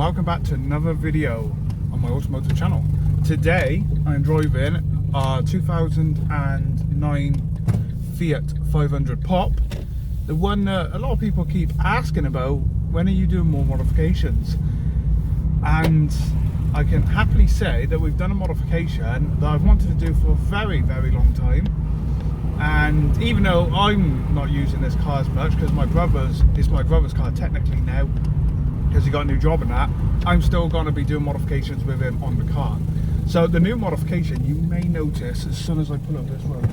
welcome back to another video on my automotive channel. Today I'm driving our 2009 Fiat 500 Pop, the one that a lot of people keep asking about. When are you doing more modifications? And I can happily say that we've done a modification that I've wanted to do for a very long time. And even though I'm not using this car as much because it's my brother's car technically now, because he got a new job and that, I'm still going to be doing modifications with him on the car. So the new modification, you may notice as soon as I pull up this road,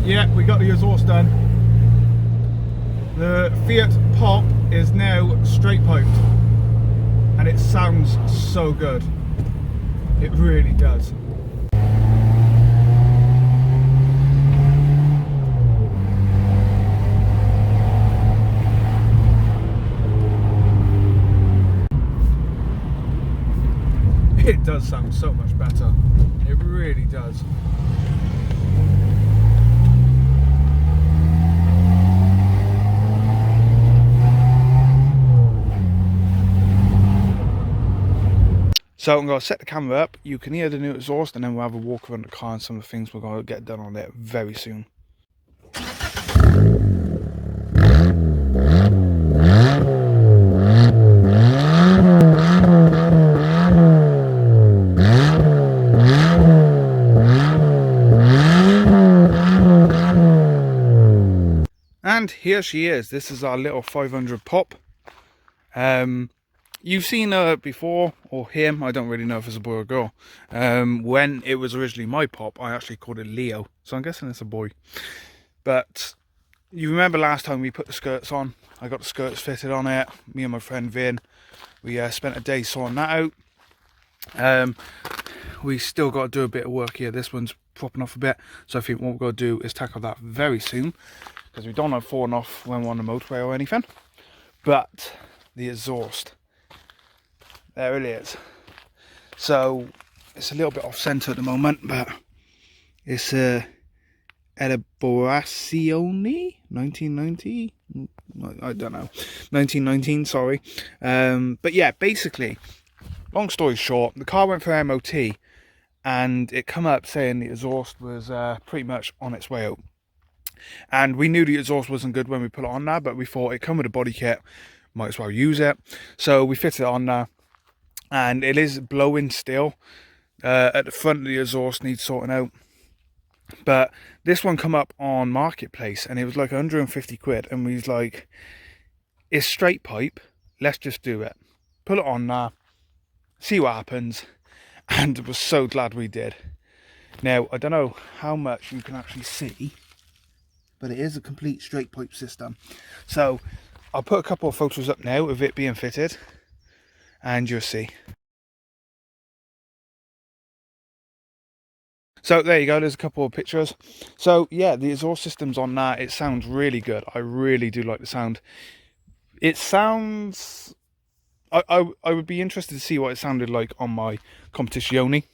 yeah, we got the exhaust done. The Fiat Pop is now straight piped and it sounds so good. It really does. It does sound so much better. It really does. So I'm going to set the camera up, you can hear the new exhaust, and then we'll have a walk around the car and some of the things we're going to get done on it very soon. And here she is. This is our little 500 Pop. You've seen her before, or him, I don't really know if it's a boy or a girl. When it was originally my Pop, I actually called it Leo, so I'm guessing it's a boy. But you remember last time we put the skirts on, I got the skirts fitted on it, me and my friend Vin, we spent a day sorting that out. We still got to do a bit of work here. This one's propping off a bit, so I think what we're going to do is tackle that very soon, because we don't have falling off when we're on the motorway or anything. But the exhaust, there it is. So it's a little bit off centre at the moment, but it's a Elaborazione 1990. I don't know, 1919. Sorry. But yeah, basically, long story short, the car went for MOT, and it come up saying the exhaust was pretty much on its way out. And we knew the exhaust wasn't good when we put it on there, but we thought it come with a body kit, might as well use it. So we fitted it on there. And it is blowing still. At the front of the exhaust needs sorting out. But this one come up on Marketplace and it was like 150 quid. And we was like, it's straight pipe. Let's just do it. Put it on there. See what happens. And was so glad we did. Now, I don't know how much you can actually see, but it is a complete straight pipe system. So I'll put a couple of photos up now of it being fitted, and you'll see. So there you go, there's a couple of pictures. So yeah, the exhaust system's on that. It sounds really good. I really do like the sound. It sounds, I would be interested to see what it sounded like on my Competizione,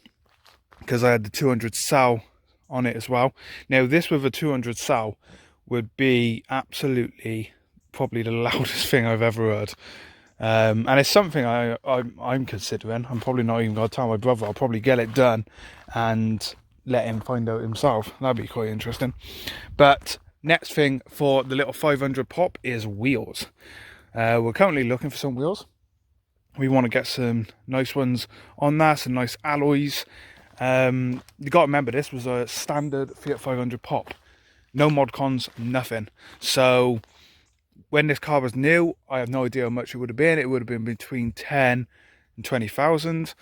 because I had the 200 Sal on it as well. Now this with a 200 Sal would be absolutely probably the loudest thing I've ever heard. And it's something I'm considering. I'm probably not even going to tell my brother. I'll probably get it done and let him find out himself. That'd be quite interesting. But next thing for the little 500 Pop is wheels. We're currently looking for some wheels. We want to get some nice ones on there, some nice alloys. You got to remember, this was a standard Fiat 500 Pop. No mod cons, nothing. So when this car was new, I have no idea how much it would have been. It would have been between 10 and 20,000.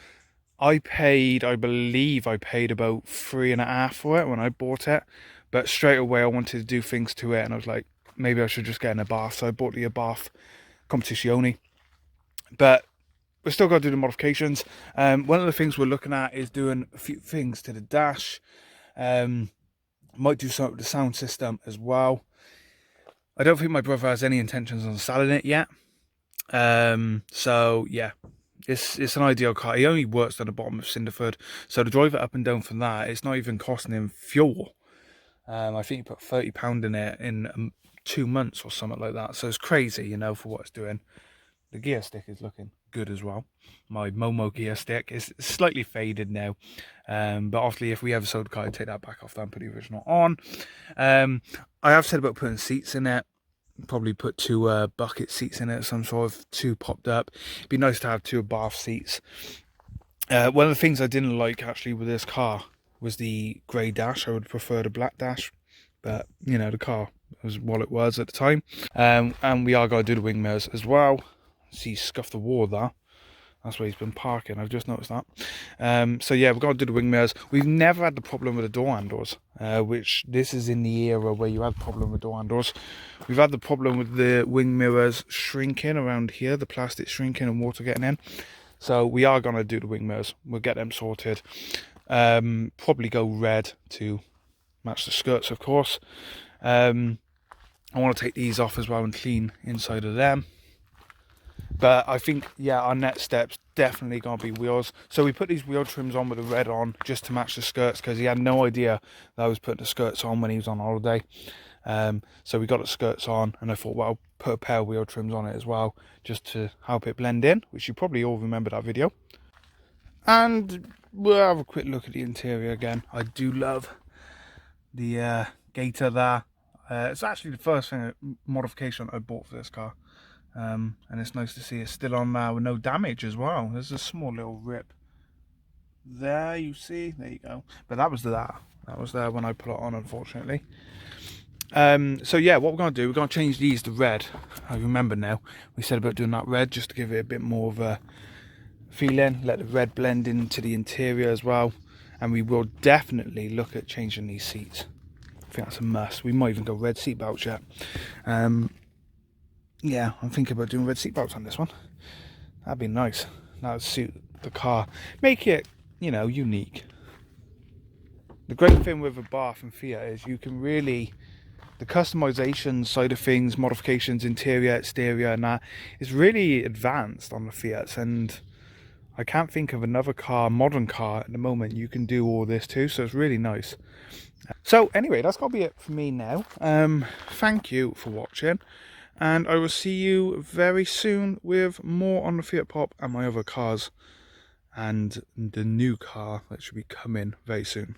I believe I paid about 3.5 for it when I bought it. But straight away I wanted to do things to it, and I was like, maybe I should just get in a bath. So I bought the Abarth Competizione. But we're still got to do the modifications. One of the things we're looking at is doing a few things to the dash. Might do something with the sound system as well. I don't think my brother has any intentions on selling it yet. So yeah, it's an ideal car. He only works down the bottom of Cinderford, so to drive it up and down from that, it's not even costing him fuel. I think he put £30 in it in 2 months or something like that. So it's crazy, you know, for what it's doing. The gear stick is looking good as well. My Momo gear stick is slightly faded now, but obviously if we ever sold the car, I'd take that back off and put the original on. I have said about putting seats in it. Probably put 2 bucket seats in it, some sort of 2 popped up. It'd be nice to have 2 bath seats. One of the things I didn't like actually with this car was the grey dash. I would prefer the black dash, but you know, the car was what it was at the time. And we are going to do the wing mirrors as well. See, scuff the wall there. That's where he's been parking. I've just noticed that. So yeah, we're going to do the wing mirrors. We've never had the problem with the door handles, which this is in the era where you had the problem with door handles. We've had the problem with the wing mirrors shrinking around here, the plastic shrinking and water getting in. So we are going to do the wing mirrors. We'll get them sorted. Probably go red to match the skirts, of course. I want to take these off as well and clean inside of them. But I think, yeah, our next step's definitely going to be wheels. So we put these wheel trims on with the red on just to match the skirts, because he had no idea that I was putting the skirts on when he was on holiday. So we got the skirts on, and I thought, well, I'll put a pair of wheel trims on it as well, just to help it blend in, which you probably all remember that video. And we'll have a quick look at the interior again. I do love the gator there. It's actually the first modification I bought for this car. And it's nice to see it's still on there with no damage as well. There's a small little rip there, you see. There you go. But that was there. That was there when I put it on, unfortunately. So yeah, what we're going to do, we're going to change these to red. I remember now. We said about doing that red just to give it a bit more of a feeling. Let the red blend into the interior as well. And we will definitely look at changing these seats. I think that's a must. We might even go red seat belts yet. Yeah, I'm thinking about doing red seat belts on this one. That'd be nice. That would suit the car. Make it, you know, unique. The great thing with a Bath and Fiat is you can really, the customization side of things, modifications, interior, exterior, and that is really advanced on the Fiats. And I can't think of another car, modern car at the moment, you can do all this too. So it's really nice. So anyway, that's going to be it for me now. Thank you for watching. And I will see you very soon with more on the Fiat Pop and my other cars. And the new car that should be coming very soon.